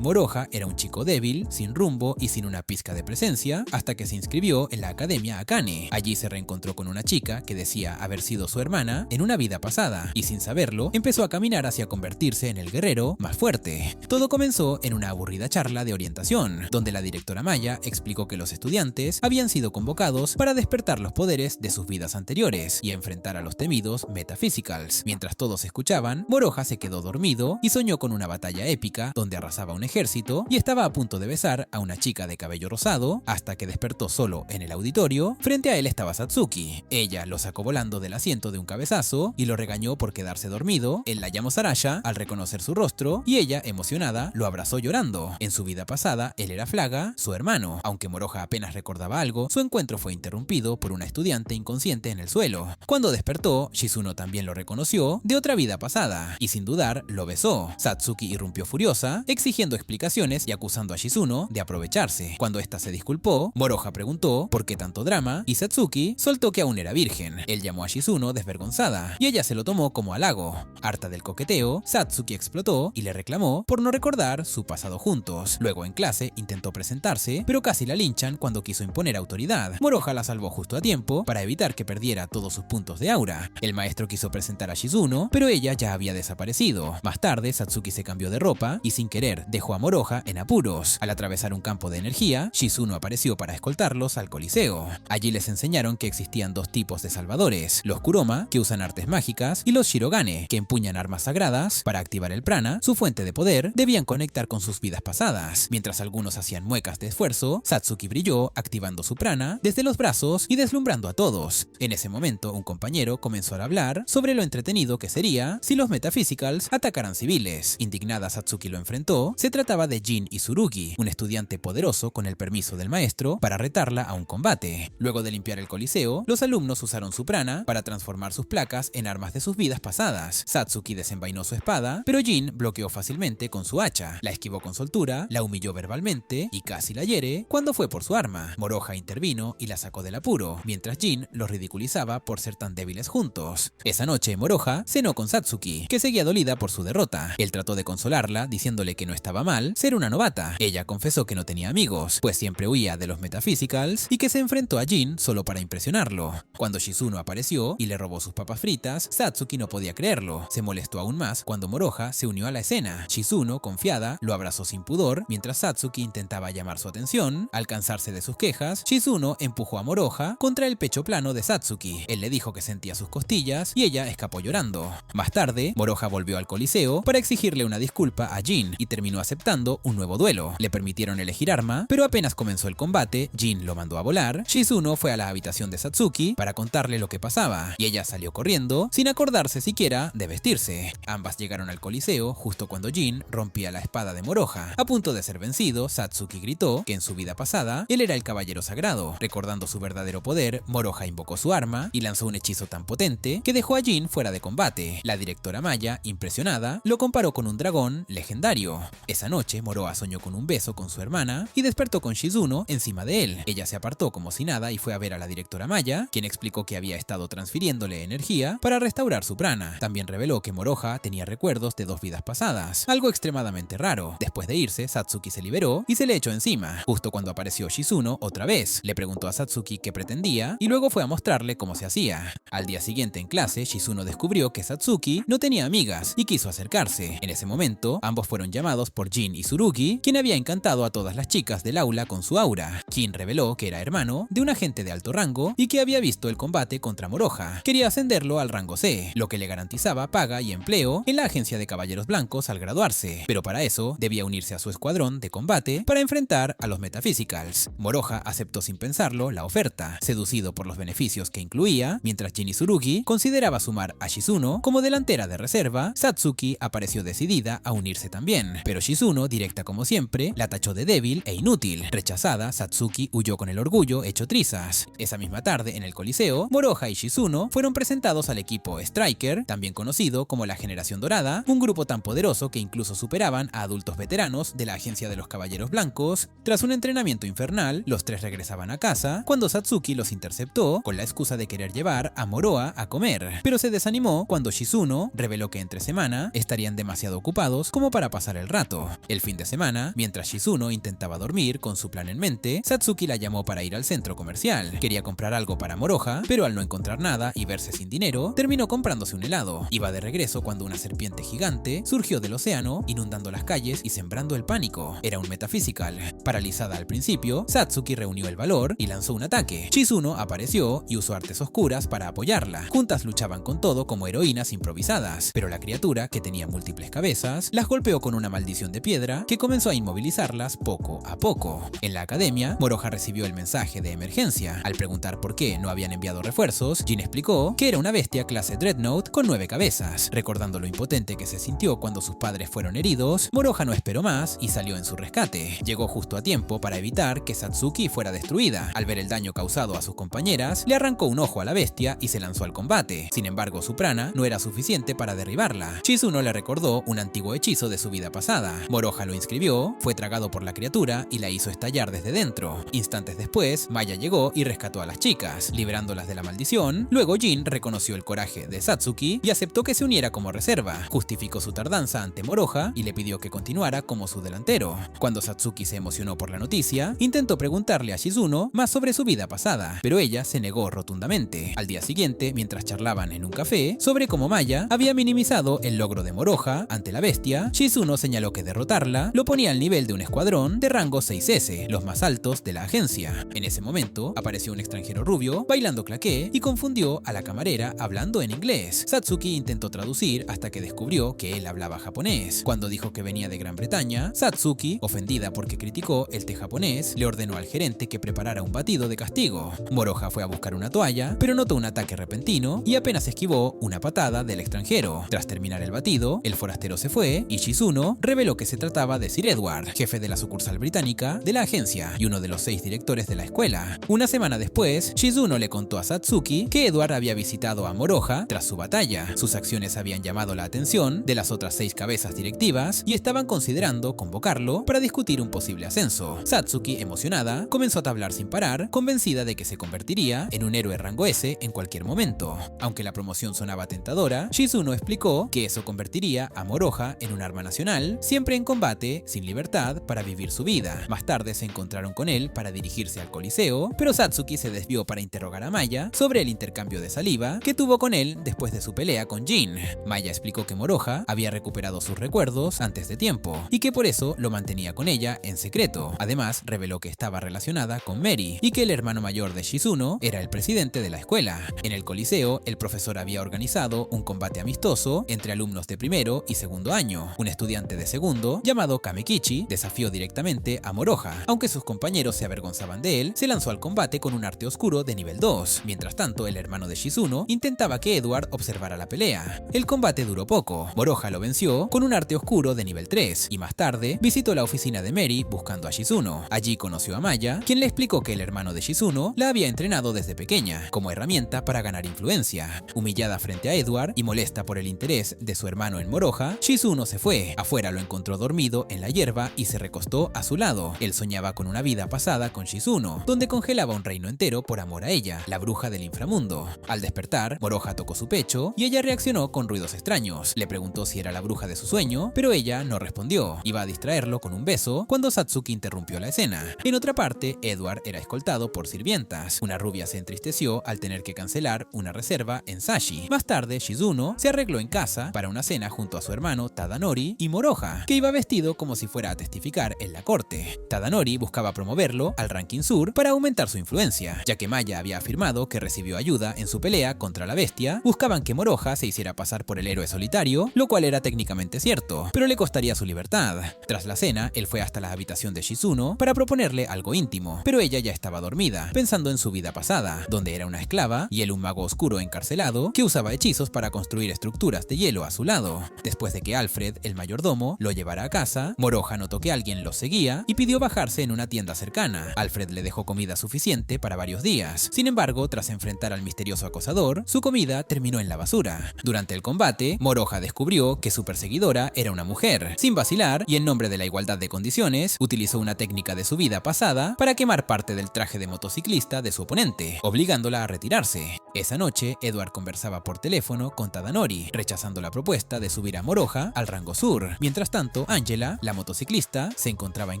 Moroha era un chico débil, sin rumbo y sin una pizca de presencia, hasta que se inscribió en la Academia Akane. Allí se reencontró con una chica que decía haber sido su hermana en una vida pasada, y sin saberlo, empezó a caminar hacia convertirse en el guerrero más fuerte. Todo comenzó en una aburrida charla de orientación, donde la directora Maya explicó que los estudiantes habían sido convocados para despertar los poderes de sus vidas anteriores y enfrentar a los temidos Metaphysicals. Mientras todos escuchaban, Moroha se quedó dormido y soñó con una batalla épica donde arrasaba un ejército y estaba a punto de besar a una chica de cabello rosado, hasta que despertó solo en el auditorio. Frente a él estaba Satsuki. Ella lo sacó volando del asiento de un cabezazo y lo regañó por quedarse dormido. Él la llamó Sarasha al reconocer su rostro y ella, emocionada, lo abrazó llorando. En su vida pasada, él era Flaga, su hermano. Aunque Moroha apenas recordaba algo, su encuentro fue interrumpido por una estudiante inconsciente en el suelo. Cuando despertó, Shizuno también lo reconoció de otra vida pasada y sin dudar lo besó. Satsuki irrumpió furiosa, exigiendo explicaciones y acusando a Shizuno de aprovecharse. Cuando ésta se disculpó, Moroha preguntó por qué tanto drama y Satsuki soltó que aún era virgen. Él llamó a Shizuno desvergonzada y ella se lo tomó como halago. Harta del coqueteo, Satsuki explotó y le reclamó por no recordar su pasado juntos. Luego en clase intentó presentarse, pero casi la linchan cuando quiso imponer autoridad. Moroha la salvó justo a tiempo para evitar que perdiera todos sus puntos de aura. El maestro quiso presentar a Shizuno, pero ella ya había desaparecido. Más tarde, Satsuki se cambió de ropa y sin querer dejó a Moroha en apuros. Al atravesar un campo de energía, Shizuno apareció para escoltarlos al Coliseo. Allí les enseñaron que existían dos tipos de salvadores: los Kuroma, que usan artes mágicas, y los Shirogane, que empuñan armas sagradas. Para activar el prana, su fuente de poder, debían conectar con sus vidas pasadas. Mientras algunos hacían muecas de esfuerzo, Satsuki brilló, activando su prana desde los brazos y deslumbrando a todos. En ese momento, un compañero comenzó a hablar sobre lo entretenido que sería si los Metaphysicals atacaran civiles. Indignada, Satsuki lo enfrentó. Se trataba de Jin Izurugi, un estudiante poderoso con el permiso del maestro para retarla a un combate. Luego de limpiar el coliseo, los alumnos usaron su prana para transformar sus placas en armas de sus vidas pasadas. Satsuki desenvainó su espada, pero Jin bloqueó fácilmente con su hacha. La esquivó con soltura, la humilló verbalmente y casi la hiere cuando fue por su arma. Moroha intervino y la sacó del apuro, mientras Jin los ridiculizaba por ser tan débiles juntos. Esa noche, Moroha cenó con Satsuki, que seguía dolida por su derrota. Él trató de consolarla, diciéndole que no estaba mal ser una novata. Ella confesó que no tenía amigos, pues siempre huía de los Metaphysicals y que se enfrentó a Jin solo para impresionarlo. Cuando Shizuno apareció y le robó sus papas fritas, Satsuki no podía creerlo. Se molestó aún más cuando Moroha se unió a la escena. Shizuno, confiada, lo abrazó sin pudor, mientras Satsuki intentaba llamar su atención. Al cansarse de sus quejas, Shizuno empujó a Moroha contra el pecho plano de Satsuki. Él le dijo que sentía sus costillas y ella escapó llorando. Más tarde, Moroha volvió al Coliseo para exigirle una disculpa a Jin y terminó aceptando un nuevo duelo. Le permitieron elegir arma, pero apenas comenzó el combate, Jin lo mandó a volar. Shizuno fue a la habitación de Satsuki para contarle lo que pasaba y ella salió corriendo sin acordarse siquiera de vestirse. Ambas llegaron al Coliseo justo cuando Jin rompía la espada de Moroha. A punto de ser vencido, Satsuki gritó que en su vida pasada él era el caballero sagrado. Recordando su verdadero poder, Moroha invocó su arma y lanzó un hechizo tan potente que dejó a Jin fuera de combate. La directora Maya, impresionada, lo comparó con un dragón legendario. Esa noche, Moroha soñó con un beso con su hermana y despertó con Shizuno encima de él. Ella se apartó como si nada y fue a ver a la directora Maya, quien explicó que había estado transfiriéndole energía para restaurar su prana. También reveló que Moroha tenía recuerdos de dos vidas pasadas, algo extremadamente raro. Después de irse, Satsuki se liberó y se le echó encima. Justo cuando apareció Shizuno otra vez, le preguntó a Satsuki qué pretendía y luego fue a mostrarle cómo se hacía. Al día siguiente en clase, Shizuno descubrió que Satsuki no tenía amigas y quiso acercarse. En ese momento, ambos fueron llamados por Jin Izurugi, quien había encantado a todas las chicas del aula con su aura. Jin reveló que era hermano de un agente de alto rango y que había visto el combate contra Moroha. Quería ascenderlo al rango C, lo que le garantizaba paga y empleo en la agencia de caballeros blancos al graduarse, pero para eso debía unirse a su escuadrón de combate para enfrentar a los Metaphysicals. Moroha aceptó sin pensarlo la oferta, seducido por los beneficios que incluía. Mientras Jin Izurugi consideraba sumar a Shizuno como delantera de reserva, Satsuki apareció decidida a unirse también, pero Shizuno, directa como siempre, la tachó de débil e inútil. Rechazada, Satsuki huyó con el orgullo hecho trizas. Esa misma tarde, en el Coliseo, Moroha y Shizuno fueron presentados al equipo Striker, también conocido como la Generación Dorada, un grupo tan poderoso que incluso superaban a adultos veteranos de la agencia de los Caballeros Blancos. Tras un entrenamiento infernal, los tres regresaban a casa cuando Satsuki los interceptó con la excusa de querer llevar a Moroha a comer, pero se desanimó cuando Shizuno reveló que entre semana estarían demasiado ocupados como para pasar el rato. El fin de semana, mientras Shizuno intentaba dormir con su plan en mente, Satsuki la llamó para ir al centro comercial. Quería comprar algo para Moroha, pero al no encontrar nada y verse sin dinero, terminó comprándose un helado. Iba de regreso cuando una serpiente gigante surgió del océano, inundando las calles y sembrando el pánico. Era un metaphysical. Paralizada al principio, Satsuki reunió el valor y lanzó un ataque. Shizuno apareció y usó artes oscuras para apoyarla. Juntas luchaban con todo como heroínas improvisadas, pero la criatura, que tenía múltiples cabezas, las golpeó con una maldición de piedra que comenzó a inmovilizarlas poco a poco. En la academia, Moroha recibió el mensaje de emergencia. Al preguntar por qué no habían enviado refuerzos, Jin explicó que era una bestia clase Dreadnought con 9 cabezas. Recordando lo impotente que se sintió cuando sus padres fueron heridos, Moroha no esperó más y salió en su rescate. Llegó justo a tiempo para evitar que Satsuki fuera destruida. Al ver el daño causado a sus compañeras, le arrancó un ojo a la bestia y se lanzó al combate. Sin embargo, su prana no era suficiente para derribarla. Shizuno le recordó un antiguo hechizo de su vida pasada. Moroha lo inscribió, fue tragado por la criatura y la hizo estallar desde dentro. Instantes después, Maya llegó y rescató a las chicas, liberándolas de la maldición. Luego Jin reconoció el coraje de Satsuki y aceptó que se uniera como reserva. Justificó su tardanza ante Moroha y le pidió que continuara como su delantero. Cuando Satsuki se emocionó por la noticia, intentó preguntarle a Shizuno más sobre su vida pasada, pero ella se negó rotundamente. Al día siguiente, mientras charlaban en un café sobre cómo Maya había minimizado el logro de Moroha ante la bestia, Shizuno señaló que derrotarla lo ponía al nivel de un escuadrón de rango 6S, los más altos de la agencia. En ese momento, apareció un extranjero rubio bailando claqué y confundió a la camarera hablando en inglés. Satsuki intentó traducir hasta que descubrió que él hablaba japonés. Cuando dijo que venía de Gran Bretaña, Satsuki, ofendida porque criticó el té japonés, le ordenó al gerente que preparara un batido de castigo. Moroha fue a buscar una toalla, pero notó un ataque repentino y apenas esquivó una patada del extranjero. Tras terminar el batido, el forastero se fue y Shizuno reveló que se trataba de Sir Edward, jefe de la sucursal británica de la agencia y uno de los 6 directores de la escuela. Una semana después, Shizuno le contó a Satsuki que Edward había visitado a Moroha tras su batalla. Sus acciones habían llamado la atención de las otras 6 cabezas directivas y estaban considerando convocarlo para discutir un posible ascenso. Satsuki, emocionada, comenzó a tablar sin parar, convencida de que se convertiría en un héroe rango S en cualquier momento. Aunque la promoción sonaba tentadora, Shizuno explicó que eso convertiría a Moroha en un arma nacional, siempre en combate, sin libertad para vivir su vida. Más tarde se encontraron con él para dirigirse al Coliseo, pero Satsuki se desvió para interrogar a Maya sobre el intercambio de saliva que tuvo con él después de su pelea con Jin. Maya explicó que Moroha había recuperado sus recuerdos antes de tiempo y que por eso lo mantenía con ella en secreto. Además, reveló que estaba relacionada con Mary y que el hermano mayor de Shizuno era el presidente de la escuela. En el Coliseo, el profesor había organizado un combate amistoso entre alumnos de primero y segundo año. Un estudiante de segundo, llamado Kamekichi, desafió directamente a Moroha. Aunque sus compañeros se avergonzaban de él, se lanzó al combate con un arte oscuro de nivel 2. Mientras tanto, el hermano de Shizuno intentaba que Edward observara la pelea. El combate duró poco. Moroha lo venció con un arte oscuro de nivel 3 y más tarde visitó la oficina de Mary buscando a Shizuno. Allí conoció a Maya, quien le explicó que el hermano de Shizuno la había entrenado desde pequeña como herramienta para ganar influencia. Humillada frente a Edward y molesta por el interés de su hermano en Moroha, Shizuno se fue. Afuera lo encontró dormido en la hierba y se recostó a su lado. Él soñaba con una vida pasada con Shizuno, donde congelaba un reino entero por amor a ella, la bruja del inframundo. Al despertar, Moroha tocó su pecho y ella reaccionó con ruidos extraños. Le preguntó si era la bruja de su sueño, pero ella no respondió. Iba a distraerlo con un beso cuando Satsuki interrumpió la escena. En otra parte, Edward era escoltado por sirvientas. Una rubia se entristeció al tener que cancelar una reserva en Sashi. Más tarde, Shizuno se arregló en casa para una cena junto a su hermano Tadanori y Moroha, que iba vestido como si fuera a testificar en la corte. Tadanori buscaba promoverlo al ranking sur para aumentar su influencia, ya que Maya había afirmado que recibió ayuda en su pelea contra la bestia. Buscaban que Moroha se hiciera pasar por el héroe solitario, lo cual era técnicamente cierto, pero le costaría su libertad. Tras la cena, él fue hasta la habitación de Shizuno para proponerle algo íntimo, pero ella ya estaba dormida, pensando en su vida pasada, donde era una esclava y él un mago oscuro encarcelado que usaba hechizos para construir estructuras de hielo a su lado. Después de que Alfred, el mayordomo, lo llevara a casa, Moroha notó que alguien los seguía y pidió bajarse en una tienda cercana. Alfred le dejó comida suficiente para varios días. Sin embargo, tras enfrentar al misterioso acosador, su comida terminó en la basura. Durante el combate, Moroha descubrió que su perseguidora era una mujer. Sin vacilar, y en nombre de la igualdad de condiciones, utilizó una técnica de su vida pasada para quemar parte del traje de motociclista de su oponente, obligándola a retirarse. Esa noche, Edward conversaba por teléfono con Tadanori, rechazando la propuesta de subir a Moroha al rango sur. Mientras tanto, tanto, Angela, la motociclista, se encontraba en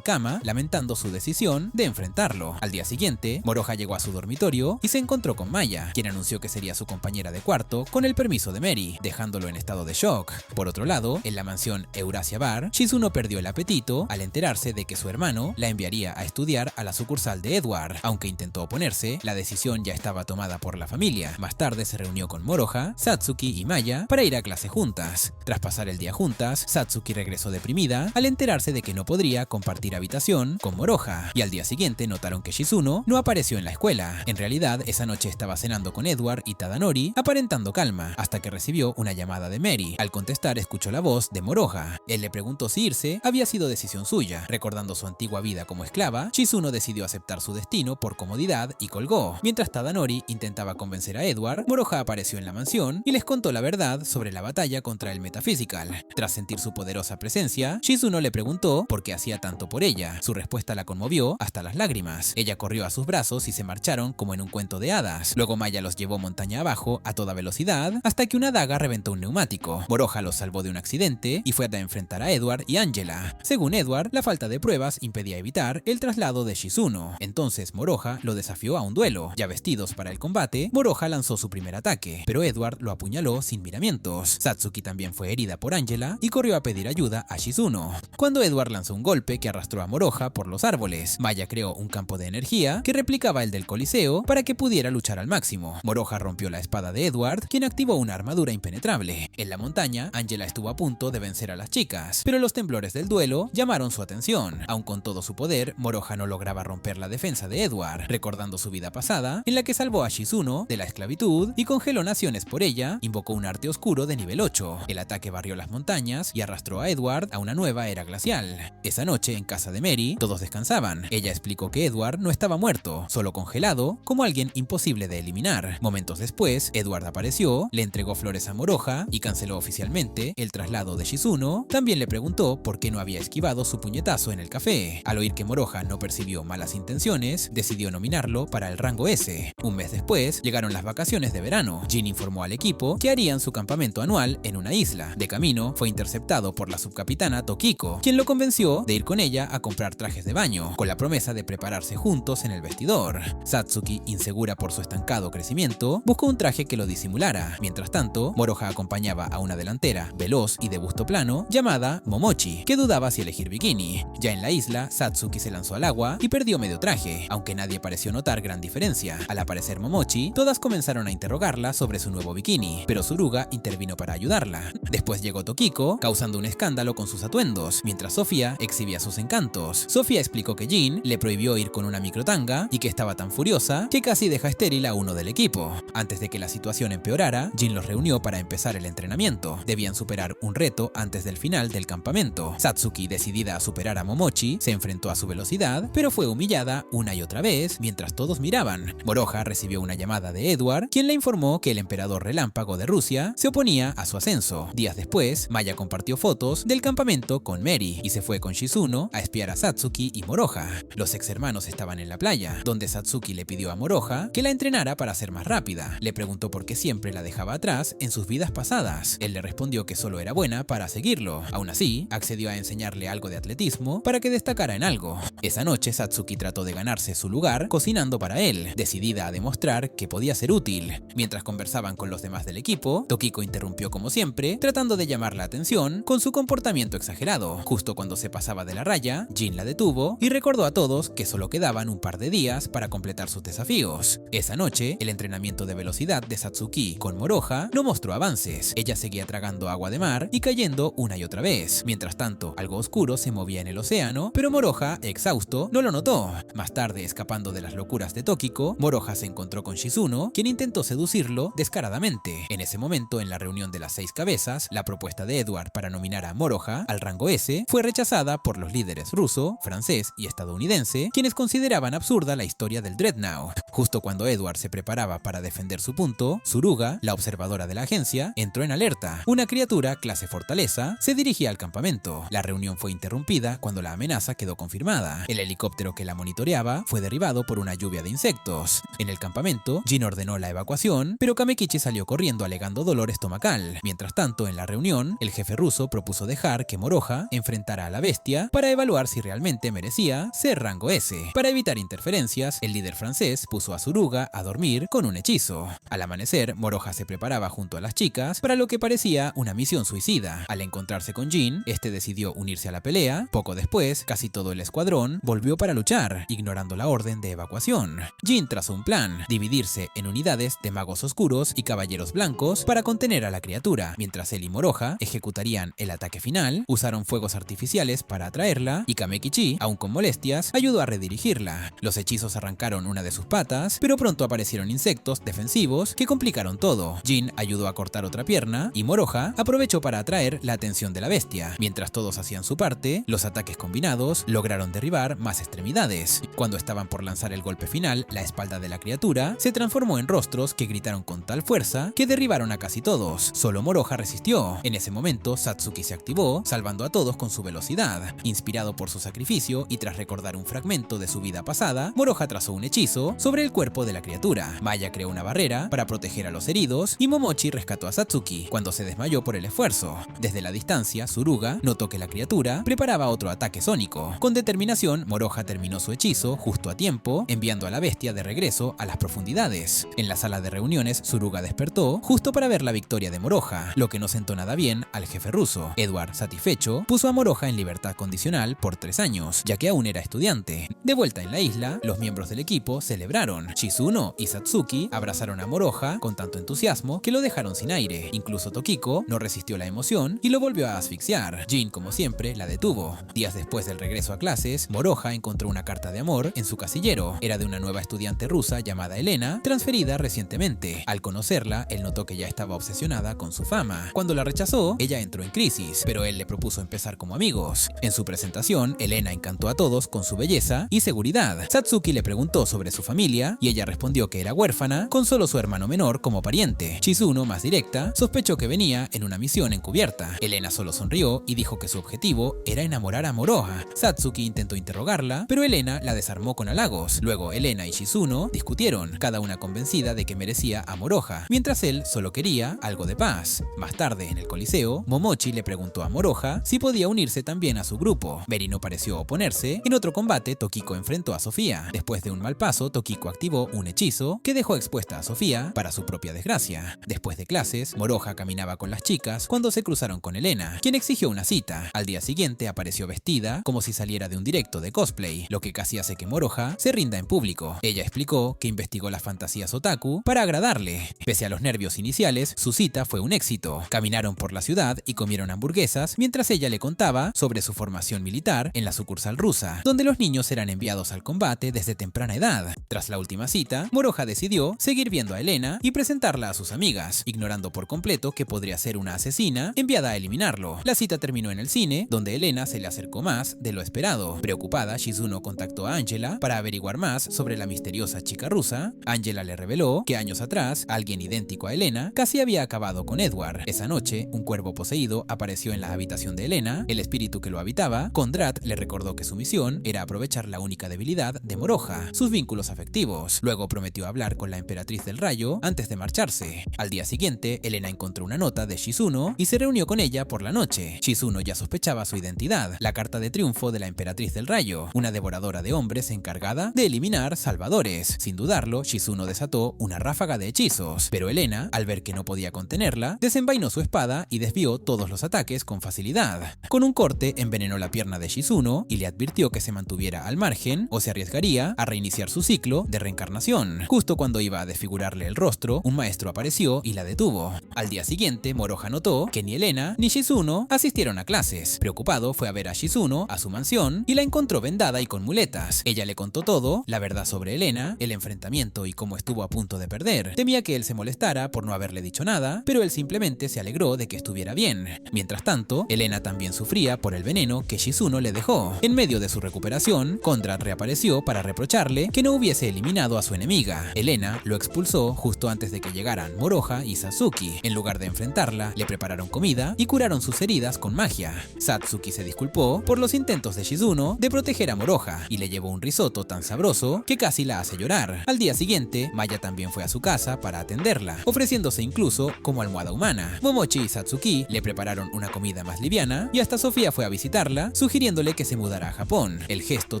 cama, lamentando su decisión de enfrentarlo. Al día siguiente, Moroha llegó a su dormitorio y se encontró con Maya, quien anunció que sería su compañera de cuarto con el permiso de Mary, dejándolo en estado de shock. Por otro lado, en la mansión Eurasia Bar, Shizuno perdió el apetito al enterarse de que su hermano la enviaría a estudiar a la sucursal de Edward. Aunque intentó oponerse, la decisión ya estaba tomada por la familia. Más tarde se reunió con Moroha, Satsuki y Maya para ir a clase juntas. Tras pasar el día juntas, Satsuki regresó deprimida al enterarse de que no podría compartir habitación con Moroha, y al día siguiente notaron que Shizuno no apareció en la escuela. En realidad, esa noche estaba cenando con Edward y Tadanori, aparentando calma, hasta que recibió una llamada de Mary. Al contestar, escuchó la voz de Moroha. Él le preguntó si irse había sido decisión suya. Recordando su antigua vida como esclava, Shizuno decidió aceptar su destino por comodidad y colgó. Mientras Tadanori intentaba convencer a Edward, Moroha apareció en la mansión y les contó la verdad sobre la batalla contra el Metaphysical. Tras sentir su poderosa presencia, Shizuno le preguntó por qué hacía tanto por ella. Su respuesta la conmovió hasta las lágrimas. Ella corrió a sus brazos y se marcharon como en un cuento de hadas. Luego Maya los llevó montaña abajo a toda velocidad hasta que una daga reventó un neumático. Moroha los salvó de un accidente y fue a enfrentar a Edward y Angela. Según Edward, la falta de pruebas impedía evitar el traslado de Shizuno. Entonces Moroha lo desafió a un duelo. Ya vestidos para el combate, Moroha lanzó su primer ataque, pero Edward lo apuñaló sin miramientos. Satsuki también fue herida por Angela y corrió a pedir ayuda a Shizuno. Cuando Edward lanzó un golpe que arrastró a Moroha por los árboles, Maya creó un campo de energía que replicaba el del Coliseo para que pudiera luchar al máximo. Moroha rompió la espada de Edward, quien activó una armadura impenetrable. En la montaña, Angela estuvo a punto de vencer a las chicas, pero los temblores del duelo llamaron su atención. Aun con todo su poder, Moroha no lograba romper la defensa de Edward. Recordando su vida pasada, en la que salvó a Shizuno de la esclavitud y congeló naciones por ella, invocó un arte oscuro de nivel 8. El ataque barrió las montañas y arrastró a Edward a una nueva era glacial. Esa noche, en casa de Mary, todos descansaban. Ella explicó que Edward no estaba muerto, solo congelado, como alguien imposible de eliminar. Momentos después, Edward apareció, le entregó flores a Moroha y canceló oficialmente el traslado de Shizuno. También le preguntó por qué no había esquivado su puñetazo en el café. Al oír que Moroha no percibió malas intenciones, decidió nominarlo para el rango S. Un mes después, llegaron las vacaciones de verano. Jin informó al equipo que harían su campamento anual en una isla. De camino, fue interceptado por la subcapitana Tokiko, quien lo convenció de ir con ella a comprar trajes de baño, con la promesa de prepararse juntos en el vestidor. Satsuki, insegura por su estancado crecimiento, buscó un traje que lo disimulara. Mientras tanto, Moroha acompañaba a una delantera, veloz y de busto plano, llamada Momochi, que dudaba si elegir bikini. Ya en la isla, Satsuki se lanzó al agua y perdió medio traje, aunque nadie pareció notar gran diferencia. Al aparecer Momochi, todas comenzaron a interrogarla sobre su nuevo bikini, pero Suruga intervino para ayudarla. Después llegó Tokiko, causando un escándalo con sus atuendos, mientras Sofía exhibía sus encantos. Sofía explicó que Jin le prohibió ir con una microtanga y que estaba tan furiosa que casi deja estéril a uno del equipo. Antes de que la situación empeorara, Jin los reunió para empezar el entrenamiento. Debían superar un reto antes del final del campamento. Satsuki, decidida a superar a Momochi, se enfrentó a su velocidad, pero fue humillada una y otra vez mientras todos miraban. Moroha recibió una llamada de Edward, quien le informó que el emperador relámpago de Rusia se oponía a su ascenso. Días después, Maya compartió fotos del campamento con Mary y se fue con Shizuno a espiar a Satsuki y Moroha. Los ex hermanos estaban en la playa, donde Satsuki le pidió a Moroha que la entrenara para ser más rápida. Le preguntó por qué siempre la dejaba atrás en sus vidas pasadas. Él le respondió que solo era buena para seguirlo. Aún así, accedió a enseñarle algo de atletismo para que destacara en algo. Esa noche, Satsuki trató de ganarse su lugar cocinando para él, decidida a demostrar que podía ser útil. Mientras conversaban con los demás del equipo, Tokiko interrumpió como siempre, tratando de llamar la atención con su comportamiento exagerado. Justo cuando se pasaba de la raya, Jin la detuvo y recordó a todos que solo quedaban un par de días para completar sus desafíos. Esa noche, el entrenamiento de velocidad de Satsuki con Moroha no mostró avances. Ella seguía tragando agua de mar y cayendo una y otra vez. Mientras tanto, algo oscuro se movía en el océano, pero Moroha, exhausto, no lo notó. Más tarde, escapando de las locuras de Tokiko, Moroha se encontró con Shizuno, quien intentó seducirlo descaradamente. En ese momento, en la reunión de las 6 cabezas, la propuesta de Edward para nominar a Moroha al rango S fue rechazada por los líderes ruso, francés y estadounidense, quienes consideraban absurda la historia del Dreadnought. Justo cuando Edward se preparaba para defender su punto, Suruga, la observadora de la agencia, entró en alerta. Una criatura clase fortaleza se dirigía al campamento. La reunión fue interrumpida cuando la amenaza quedó confirmada. El helicóptero que la monitoreaba fue derribado por una lluvia de insectos. En el campamento, Jin ordenó la evacuación, pero Kamekichi salió corriendo alegando dolor estomacal. Mientras tanto, en la reunión, el jefe ruso propuso dejar que Moroha enfrentara a la bestia para evaluar si realmente merecía ser rango S. Para evitar interferencias, el líder francés puso a Suruga a dormir con un hechizo. Al amanecer, Moroha se preparaba junto a las chicas para lo que parecía una misión suicida. Al encontrarse con Jin, este decidió unirse a la pelea. Poco después, casi todo el escuadrón volvió para luchar, ignorando la orden de evacuación. Jin trazó un plan: dividirse en unidades de magos oscuros y caballeros blancos para contener a la criatura. Mientras él y Moroha ejecutarían el ataque final, usaron fuegos artificiales para atraerla y Kamekichi, aún con molestias, ayudó a redirigirla. Los hechizos arrancaron una de sus patas, pero pronto aparecieron insectos defensivos que complicaron todo. Jin ayudó a cortar otra pierna y Moroha aprovechó para atraer la atención de la bestia. Mientras todos hacían su parte, los ataques combinados lograron derribar más extremidades. Cuando estaban por lanzar el golpe final, la espalda de la criatura se transformó en rostros que gritaron con tal fuerza que derribaron a casi todos. Solo Moroha resistió. En ese momento, Satsuki se activó, salvando a todos con su velocidad. Inspirado por su sacrificio y tras recordar un fragmento de su vida pasada, Moroha trazó un hechizo sobre el cuerpo de la criatura. Maya creó una barrera para proteger a los heridos y Momochi rescató a Satsuki cuando se desmayó por el esfuerzo. Desde la distancia, Suruga notó que la criatura preparaba otro ataque sónico. Con determinación, Moroha terminó su hechizo justo a tiempo, enviando a la bestia de regreso a las profundidades. En la sala de reuniones, Suruga despertó justo para ver la victoria de Moroha, lo que no sentó nada bien al jefe ruso. Edward, satisfecho, puso a Moroha en libertad condicional por 3 años, ya que aún era estudiante. De vuelta en la isla, los miembros del equipo celebraron. Shizuno y Satsuki abrazaron a Moroha con tanto entusiasmo que lo dejaron sin aire. Incluso Tokiko no resistió la emoción y lo volvió a asfixiar. Jin, como siempre, la detuvo. Días después del regreso a clases, Moroha encontró una carta de amor en su casillero. Era de una nueva estudiante rusa llamada Elena, transferida recientemente. Al conocerla, él notó que ya estaba obsesionada con su fama. Cuando la rechazó, ella entró en crisis, pero él le propuso empezar como amigos. En su presentación, Elena encantó a todos con su belleza y seguridad. Satsuki le preguntó sobre su familia y ella respondió que era huérfana, con solo su hermano menor como pariente. Shizuno, más directa, sospechó que venía en una misión encubierta. Elena solo sonrió y dijo que su objetivo era enamorar a Moroha. Satsuki intentó interrogarla, pero Elena la desarmó con halagos. Luego Elena y Shizuno discutieron, cada una convencida de que merecía a Moroha, mientras él solo quería algo de paz. Más tarde, en el Coliseo, Momochi le preguntó a Moroha si podía unirse también a su grupo. Meri no pareció oponerse. En otro combate, Tokiko enfrentó a Sofía. Después de un mal paso, Tokiko activó un hechizo que dejó expuesta a Sofía para su propia desgracia. Después de clases, Moroha caminaba con las chicas cuando se cruzaron con Elena, quien exigió una cita. Al día siguiente apareció vestida como si saliera de un directo de cosplay, lo que casi hace que Moroha se rinda en público. Ella explicó que investigó las fantasías otaku para agradarle. Pese a los nervios iniciales, su cita fue un éxito. Caminaron por la ciudad y comieron hamburguesas mientras ella le contaba sobre su formación militar en la sucursal rusa, donde los niños eran enviados al combate desde temprana edad. Tras la última cita, Moroha decidió seguir viendo a Elena y presentarla a sus amigas, ignorando por completo que podría ser una asesina enviada a eliminarlo. La cita terminó en el cine, donde Elena se le acercó más de lo esperado. Preocupada, Shizuno contactó a Angela para averiguar más sobre la misteriosa chica rusa. Angela le reveló que años atrás, alguien idéntico a Elena casi había acabado con Edward. Esa noche, un cuervo poseído apareció en la habitación de Elena. El espíritu que lo habitaba, Kondrat, le recordó que su misión era aprovechar la única debilidad de Moroha, sus vínculos afectivos. Luego prometió hablar con la emperatriz del rayo antes de marcharse. Al día siguiente, Elena encontró una nota de Shizuno y se reunió con ella por la noche. Shizuno ya sospechaba su identidad, la carta de triunfo de la emperatriz del rayo, una devoradora de hombres encargada de eliminar salvadores. Sin dudarlo, Shizuno desató una ráfaga de hechizos, pero Elena, al ver que no podía contenerla, desenvainó su espada y desvió todos los ataques con facilidad. Con un corte, envenenó la pierna de Shizuno y le advirtió que se mantuviera al margen o se arriesgaría a reiniciar su ciclo de reencarnación. Justo cuando iba a desfigurarle el rostro, un maestro apareció y la detuvo. Al día siguiente, Moroha notó que ni Elena ni Shizuno asistieron a clases. Preocupado, fue a ver a Shizuno a su mansión y la encontró vendada y con muletas. Ella le contó todo, la verdad sobre Elena, el enfrentamiento y cómo estuvo a punto de perder. Temía que él se molestara por no haberle dicho nada, pero él simplemente se alegró de que estuviera bien. Mientras tanto, Elena también sufría por el veneno que Shizuno le dejó. En medio de su recuperación, Kondrat reapareció para reprocharle que no hubiese eliminado a su enemiga. Elena lo expulsó justo antes de que llegaran Moroha y Satsuki. En lugar de enfrentarla, le prepararon comida y curaron sus heridas con magia. Satsuki se disculpó por los intentos de Shizuno de proteger a Moroha y le llevó un risotto tan sabroso que casi la hace llorar. Al día siguiente, Maya también fue a su casa para atenderla, ofreciéndose incluso como almohada humana. Momochi y Satsuki le prepararon una comida más más liviana, y hasta Sofía fue a visitarla, sugiriéndole que se mudara a Japón. El gesto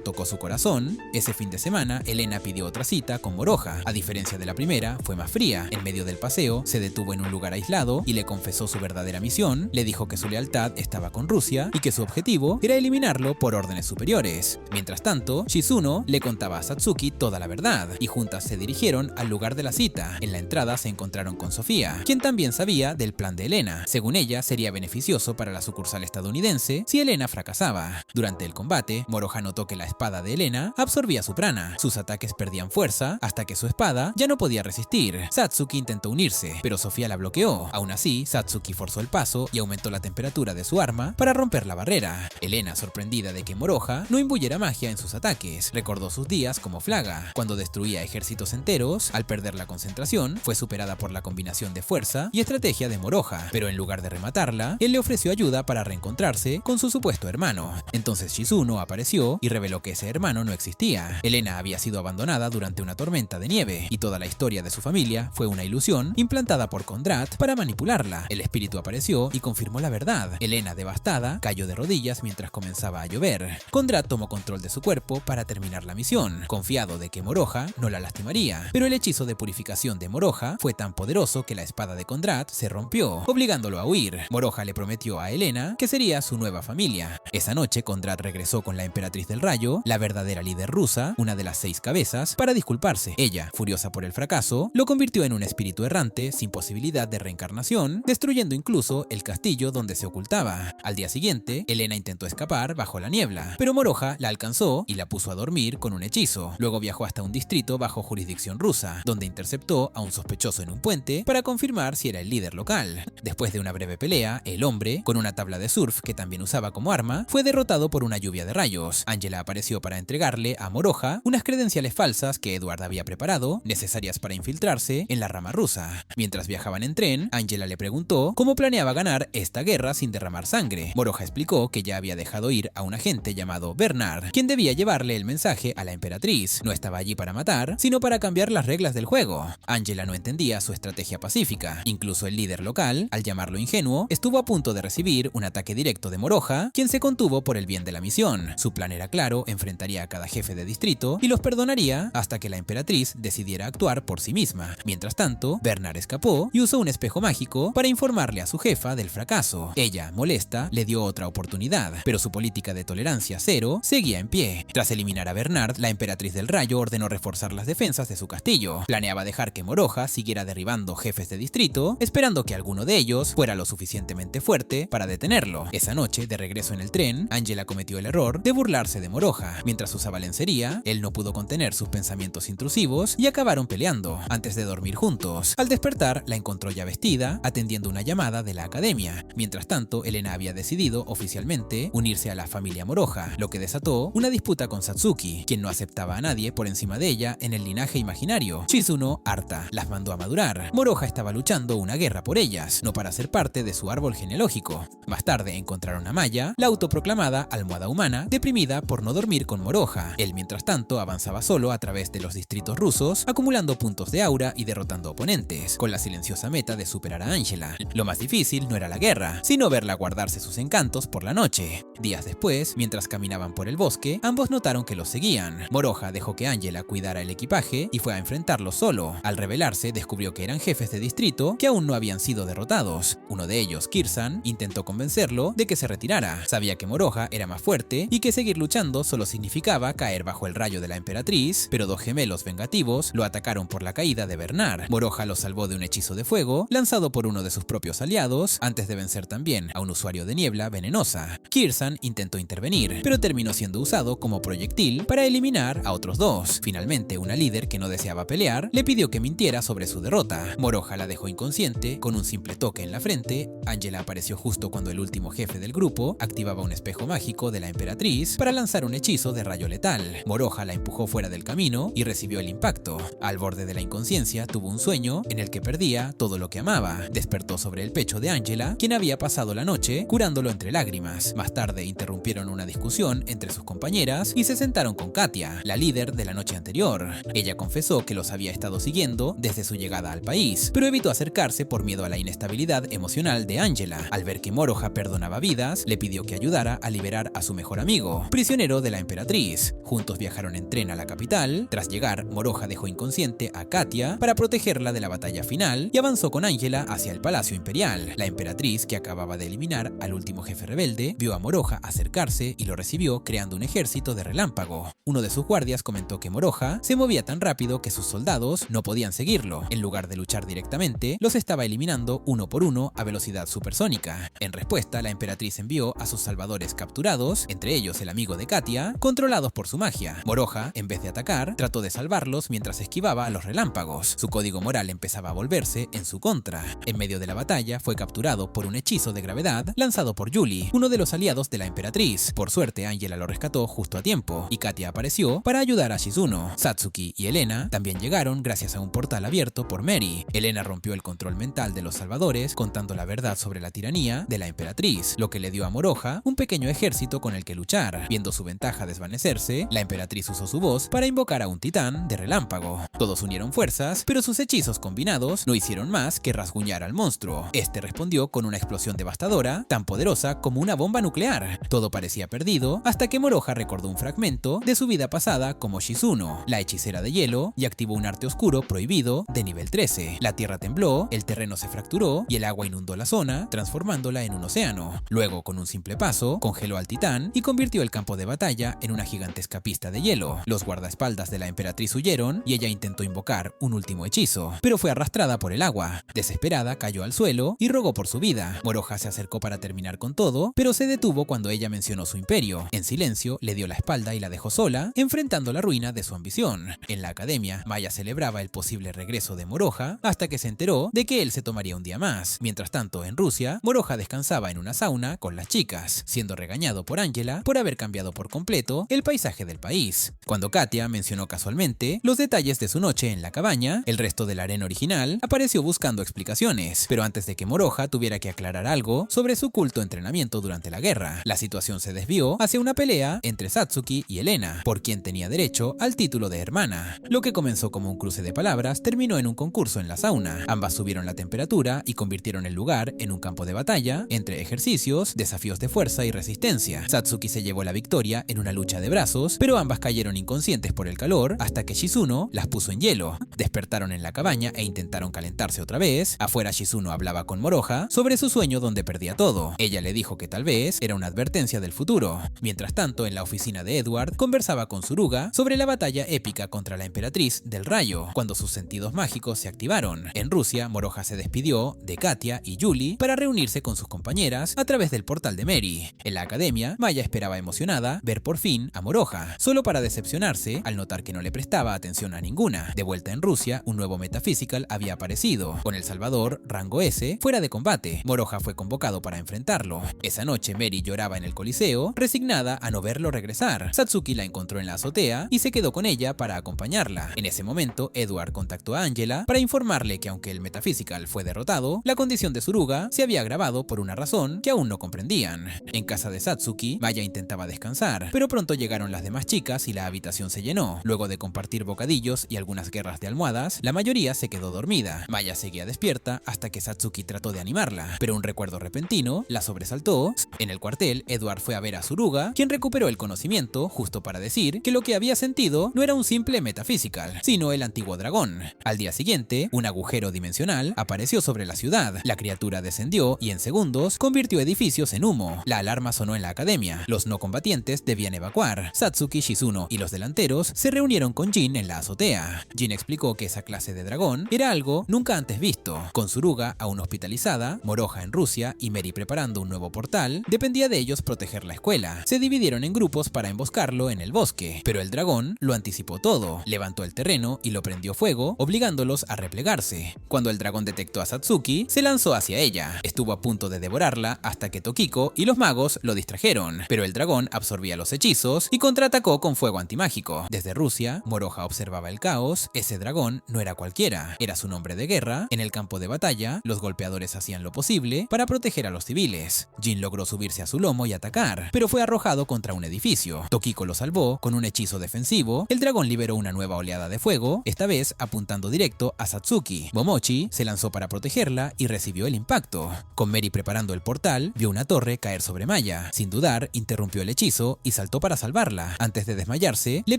tocó su corazón. Ese fin de semana, Elena pidió otra cita con Moroha. A diferencia de la primera, fue más fría. En medio del paseo, se detuvo en un lugar aislado y le confesó su verdadera misión. Le dijo que su lealtad estaba con Rusia y que su objetivo era eliminarlo por órdenes superiores. Mientras tanto, Shizuno le contaba a Satsuki toda la verdad, y juntas se dirigieron al lugar de la cita. En la entrada se encontraron con Sofía, quien también sabía del plan de Elena. Según ella, sería beneficioso para la sucursal estadounidense si Elena fracasaba. Durante el combate, Moroha notó que la espada de Elena absorbía su prana. Sus ataques perdían fuerza hasta que su espada ya no podía resistir. Satsuki intentó unirse, pero Sofía la bloqueó. Aún así, Satsuki forzó el paso y aumentó la temperatura de su arma para romper la barrera. Elena, sorprendida de que Moroha no imbuyera magia en sus ataques, recordó sus días como Flaga, cuando destruía ejércitos enteros. Al perder la concentración, fue superada por la combinación de fuerza y estrategia de Moroha, pero en lugar de rematarla, él le ofreció ayuda para reencontrarse con su supuesto hermano. Entonces Shizuno apareció y reveló que ese hermano no existía. Elena había sido abandonada durante una tormenta de nieve, y toda la historia de su familia fue una ilusión implantada por Kondrat para manipularla. El espíritu apareció y confirmó la verdad. Elena, devastada, cayó de rodillas mientras comenzaba a llover. Kondrat tomó control de su cuerpo para terminar la misión, confiado de que Moroha no la lastimaría. Pero el hechizo de purificación de Moroha fue tan poderoso que la espada de Kondrat se rompió, obligándolo a huir. Moroha le prometió a Elena que sería su nueva familia. Esa noche, Kondrat regresó con la Emperatriz del Rayo, la verdadera líder rusa, una de las 6 cabezas, para disculparse. Ella, furiosa por el fracaso, lo convirtió en un espíritu errante sin posibilidad de reencarnación, destruyendo incluso el castillo donde se ocultaba. Al día siguiente, Elena intentó escapar bajo la niebla, pero Moroha la alcanzó y la puso a dormir con un hechizo. Luego viajó hasta un distrito bajo jurisdicción rusa, donde interceptó a un sospechoso en un puente para confirmar si era el líder local. Después de una breve pelea, el hombre, con una tabla de surf que también usaba como arma, fue derrotado por una lluvia de rayos. Angela apareció para entregarle a Moroha unas credenciales falsas que Edward había preparado, necesarias para infiltrarse en la rama rusa. Mientras viajaban en tren, Angela le preguntó cómo planeaba ganar esta guerra sin derramar sangre. Moroha explicó que ya había dejado ir a un agente llamado Bernard, quien debía llevarle el mensaje a la emperatriz. No estaba allí para matar, sino para cambiar las reglas del juego. Angela no entendía su estrategia pacífica. Incluso el líder local, al llamarlo ingenuo, estuvo a punto de recibir un ataque directo de Moroha, quien se contuvo por el bien de la misión. Su plan era claro: enfrentaría a cada jefe de distrito y los perdonaría hasta que la emperatriz decidiera actuar por sí misma. Mientras tanto, Bernard escapó y usó un espejo mágico para informarle a su jefa del fracaso. Ella, molesta, le dio otra oportunidad, pero su política de tolerancia cero seguía en pie. Tras eliminar a Bernard, la emperatriz del Rayo ordenó reforzar las defensas de su castillo. Planeaba dejar que Moroha siguiera derribando jefes de distrito, esperando que alguno de ellos fuera lo suficientemente fuerte para detenerlo. Esa noche, de regreso en el tren, Angela cometió el error de burlarse de Moroha. Mientras usaba lencería, él no pudo contener sus pensamientos intrusivos y acabaron peleando antes de dormir juntos. Al despertar, la encontró ya vestida, atendiendo una llamada de la academia. Mientras tanto, Elena había decidido oficialmente unirse a la familia Moroha, lo que desató una disputa con Satsuki, quien no aceptaba a nadie por encima de ella en el linaje imaginario. Shizuno, harta, las mandó a madurar. Moroha estaba luchando una guerra por ellas, no para ser parte de su árbol genealógico. Más tarde encontraron a Maya, la autoproclamada almohada humana, deprimida por no dormir con Moroha. Él, mientras tanto, avanzaba solo a través de los distritos rusos, acumulando puntos de aura y derrotando oponentes, con la silenciosa meta de superar a Angela. Lo más difícil no era la guerra, sino verla guardarse sus encantos por la noche. Días después, mientras caminaban por el bosque, ambos notaron que los seguían. Moroha dejó que Angela cuidara el equipaje y fue a enfrentarlos solo. Al revelarse, descubrió que eran jefes de distrito que aún no habían sido derrotados. Uno de ellos, Kirsan, intentó convencerlo de que se retirara. Sabía que Moroha era más fuerte y que seguir luchando solo significaba caer bajo el rayo de la emperatriz, pero dos gemelos vengativos lo atacaron por la caída de Bernard. Moroha lo salvó de un hechizo de fuego lanzado por uno de sus propios aliados, antes de vencer también a un usuario de niebla venenosa. Kirsan intentó intervenir, pero terminó siendo usado como proyectil para eliminar a otros dos. Finalmente, una líder que no deseaba pelear le pidió que mintiera sobre su derrota. Moroha la dejó inconsciente con un simple toque en la frente. Angela apareció justo cuando el último jefe del grupo activaba un espejo mágico de la emperatriz para lanzar un hechizo de rayo letal. Moroha la empujó fuera del camino y recibió el impacto. Al borde de la inconsciencia, tuvo un sueño en el que perdía todo lo que amaba. Despertó sobre el pecho de Angela, quien había pasado la noche curándolo entre lágrimas. Más tarde interrumpieron una discusión entre sus compañeras y se sentaron con Katia, la líder de la noche anterior. Ella confesó que los había estado siguiendo desde su llegada al país, pero evitó acercarse por miedo a la inestabilidad emocional de Angela. Al ver que Moroha perdonaba vidas, le pidió que ayudara a liberar a su mejor amigo, prisionero de la emperatriz. Juntos viajaron en tren a la capital. Tras llegar, Moroha dejó inconsciente a Katia para protegerla de la batalla final y avanzó con Angela hacia el Palacio Imperial. La emperatriz, que acababa de eliminar al último jefe rebelde, vio a Moroha acercarse y lo recibió creando un ejército de relámpago. Uno de sus guardias comentó que Moroha se movía tan rápido que sus soldados no podían seguirlo. En lugar de luchar directamente, los estaba eliminando uno por uno a velocidad supersónica. En respuesta, la emperatriz envió a sus salvadores capturados, entre ellos el amigo de Katia, controlados por su magia. Moroha, en vez de atacar, trató de salvarlos mientras esquivaba a los relámpagos. Su código moral empezaba a volverse en su contra. En medio de la batalla, fue capturado por un hechizo de gravedad lanzado por Julie, uno de los aliados de la emperatriz. Por suerte, Angela lo rescató justo a tiempo, y Katia apareció para ayudar a Shizuno. Satsuki y Elena también llegaron gracias a un portal abierto por Mary. Elena rompió el control mental de los salvadores, contando la verdad sobre la tiranía de la emperatriz, lo que le dio a Moroha un pequeño ejército con el que luchar. Viendo su ventaja desvanecerse, la emperatriz usó su voz para invocar a un titán de relámpago. Todos unieron fuerzas, pero sus hechizos combinados no hicieron más que rasguñar al monstruo. Este respondió con una explosión devastadora, tan poderosa como una bomba nuclear. Todo parecía perdido hasta que Moroha recordó un fragmento de su vida pasada como Shizuno, la hechicera de hielo, y activó un arte oscuro prohibido de nivel 13. La tierra tembló, el terreno se fracturó y el agua inundó la zona, transformándola en un océano. Luego, con un simple paso, congeló al titán y convirtió el campo de batalla en una gigantesca pista de hielo. Los guardaespaldas de la emperatriz huyeron y ella intentó invocar un último hechizo, pero fue arrastrada por el agua. Desesperada, cayó al suelo y rogó por su vida. Moroha se acercó para terminar con todo, pero se detuvo cuando ella mencionó su imperio. En silencio, le dio la espalda y la dejó sola, enfrentando la ruina de su ambición. En la academia, Maya celebraba el posible regreso de Moroha hasta que se enteró de que él se tomaría un día más. Mientras tanto, en Rusia, Moroha descansaba en una sauna con las chicas, siendo regañado por Angela por haber cambiado por completo el paisaje del país. Cuando Katia mencionó casualmente los detalles de su noche en la cabaña, el resto del harén original apareció buscando explicaciones, pero antes de que Moroha tuviera que aclarar algo sobre su culto entrenamiento durante la guerra, la situación se desvió hacia una pelea entre Satsuki y Elena, por quien tenía derecho al título de hermana. Lo que comenzó como un cruce de palabras terminó en un concurso en la sauna. Ambas subieron la temperatura y convirtieron el lugar en un campo de batalla entre ejercicios, desafíos de fuerza y resistencia. Satsuki se llevó la victoria en una lucha de brazos, pero ambas cayeron inconscientes por el calor hasta que Shizuno las puso en hielo. Despertaron en la cabaña e intentaron calentarse otra vez. Afuera, Shizuno hablaba con Moroha sobre su sueño donde perdía todo. Ella le dijo que tal vez era una advertencia del futuro. Mientras tanto, en la oficina de Edward, conversaba con Suruga sobre la batalla épica contra la emperatriz del rayo, cuando sus sentidos mágicos se activaron. En Rusia, Moroha se despidió de Katia y Julie para reunirse con sus compañeras a través del portal de Mary. En la academia, Maya esperaba emocionada ver por fin a Moroha, solo para decepcionarse al notar que no le prestaba atención a ninguna. De vuelta en Rusia, un nuevo Metaphysical había aparecido, con el Salvador, rango S, fuera de combate. Moroha fue convocado para enfrentarlo. Esa noche, Mary lloraba en el Coliseo, resignada a no verlo regresar. Satsuki la encontró en la azotea y se quedó con ella para acompañarla. En ese momento, Edward contactó a Angela para informarle que aunque el Metaphysical fue derrotado, la condición de Suruga se había agravado por una razón que aún no comprendían. En casa de Satsuki, Maya intentaba descansar, pero pronto llegaron las demás chicas y la habitación se llenó. Luego de compartir bocadillos y algunas guerras de almohadas, la mayoría se quedó dormida. Maya seguía despierta hasta que Satsuki trató de animarla, pero un recuerdo repentino la sobresaltó. En el cuartel, Edward fue a ver a Suruga, quien recuperó el conocimiento justo para decir que lo que había sentido no era un simple Metaphysical, sino el antiguo dragón. Al día siguiente, un agujero dimensional apareció sobre la ciudad. La criatura descendió y en segundos convirtió edificios en humo. La alarma sonó en la academia. Los no combatientes debían evacuar. Satsuki, Shizuno y los delanteros se reunieron con Jin en la azotea. Jin explicó que esa clase de dragón era algo nunca antes visto. Con Suruga aún hospitalizada, Moroha en Rusia y Mary preparando un nuevo portal, dependía de ellos proteger la escuela. Se dividieron en grupos para emboscarlo en el bosque, pero el dragón lo anticipó todo. Levantó el terreno y lo prendió fuego, obligándolos a replegarse. Cuando el dragón detectó a Satsuki, se lanzó hacia ella. Estuvo a punto de devorarla hasta que Tokiko y los magos lo distrajeron, pero el dragón absorbía los hechizos y contraatacó con fuego antimágico. Desde Rusia, Moroha observaba el caos. Ese dragón no era cualquiera, era su nombre de guerra. En el campo de batalla, los golpeadores hacían lo posible para proteger a los civiles. Jin logró subirse a su lomo y atacar, pero fue arrojado contra un edificio. Tokiko lo salvó con un hechizo defensivo. El dragón liberó una nueva oleada de fuego, esta vez apuntando directo a Satsuki. Momochi se lanzó para protegerla y recibió el impacto. Con Mary preparada preparando el portal, vio una torre caer sobre Maya. Sin dudar, interrumpió el hechizo y saltó para salvarla. Antes de desmayarse, le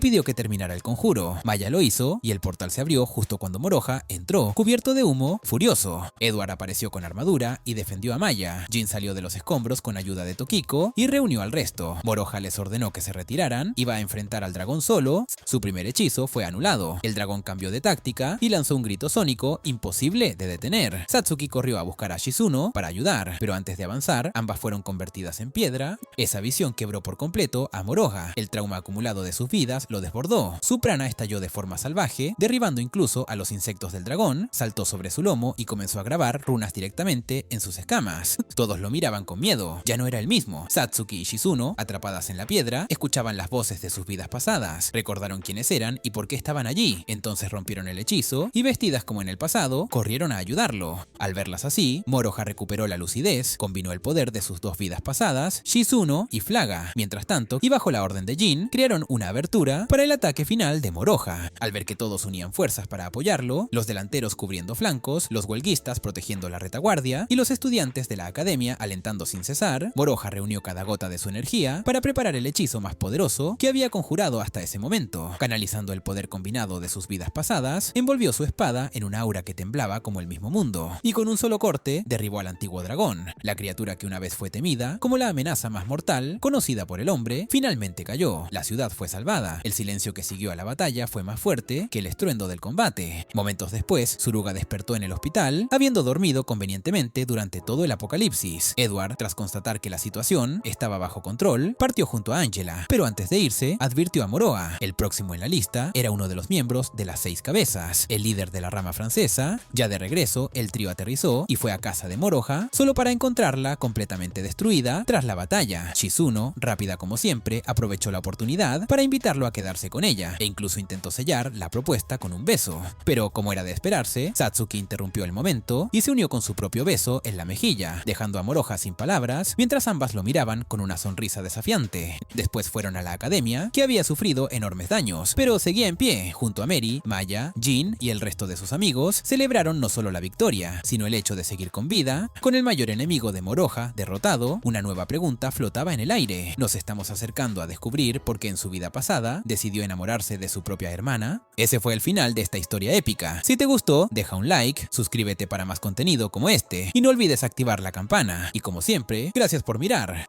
pidió que terminara el conjuro. Maya lo hizo y el portal se abrió justo cuando Moroha entró, cubierto de humo, furioso. Edward apareció con armadura y defendió a Maya. Jin salió de los escombros con ayuda de Tokiko y reunió al resto. Moroha les ordenó que se retiraran, iba a enfrentar al dragón solo. Su primer hechizo fue anulado. El dragón cambió de táctica y lanzó un grito sónico imposible de detener. Satsuki corrió a buscar a Shizuno para ayudar, pero antes de avanzar, ambas fueron convertidas en piedra. Esa visión quebró por completo a Moroha. El trauma acumulado de sus vidas lo desbordó. Su prana estalló de forma salvaje, derribando incluso a los insectos del dragón. Saltó sobre su lomo y comenzó a grabar runas directamente en sus escamas. Todos lo miraban con miedo. Ya no era el mismo. Satsuki y Shizuno, atrapadas en la piedra, escuchaban las voces de sus vidas pasadas. Recordaron quiénes eran y por qué estaban allí. Entonces rompieron el hechizo y, vestidas como en el pasado, corrieron a ayudarlo. Al verlas así, Moroha recuperó la lucidez, combinó el poder de sus dos vidas pasadas, Shizuno y Flaga. Mientras tanto, y bajo la orden de Jin, crearon una abertura para el ataque final de Moroha. Al ver que todos unían fuerzas para apoyarlo, los delanteros cubriendo flancos, los huelguistas protegiendo la retaguardia y los estudiantes de la academia alentando sin cesar, Moroha reunió cada gota de su energía para preparar el hechizo más poderoso que había conjurado hasta ese momento. Canalizando el poder combinado de sus vidas pasadas, envolvió su espada en un aura que temblaba como el mismo mundo, y con un solo corte derribó al antiguo dragón. La criatura que una vez fue temida como la amenaza más mortal conocida por el hombre, finalmente cayó. La ciudad fue salvada. El silencio que siguió a la batalla fue más fuerte que el estruendo del combate. Momentos después, Suruga despertó en el hospital, habiendo dormido convenientemente durante todo el apocalipsis. Edward, tras constatar que la situación estaba bajo control, partió junto a Angela, pero antes de irse, advirtió a Moroha. El próximo en la lista era uno de los miembros de las 6 cabezas, el líder de la rama francesa. Ya de regreso, el trío aterrizó y fue a casa de Moroha, solo para encontrarla completamente destruida tras la batalla. Shizuno, rápida como siempre, aprovechó la oportunidad para invitarlo a quedarse con ella, e incluso intentó sellar la propuesta con un beso. Pero como era de esperarse, Satsuki interrumpió el momento y se unió con su propio beso en la mejilla, dejando a Moroha sin palabras, mientras ambas lo miraban con una sonrisa desafiante. Después fueron a la academia, que había sufrido enormes daños, pero seguía en pie. Junto a Mary, Maya, Jin y el resto de sus amigos, celebraron no solo la victoria, sino el hecho de seguir con vida. Con el mayor enemigo de Moroha derrotado, una nueva pregunta flotaba en el aire. ¿Nos estamos acercando a descubrir por qué en su vida pasada decidió enamorarse de su propia hermana? Ese fue el final de esta historia épica. Si te gustó, deja un like, suscríbete para más contenido como este, y no olvides activar la campana. Y como siempre, gracias por mirar.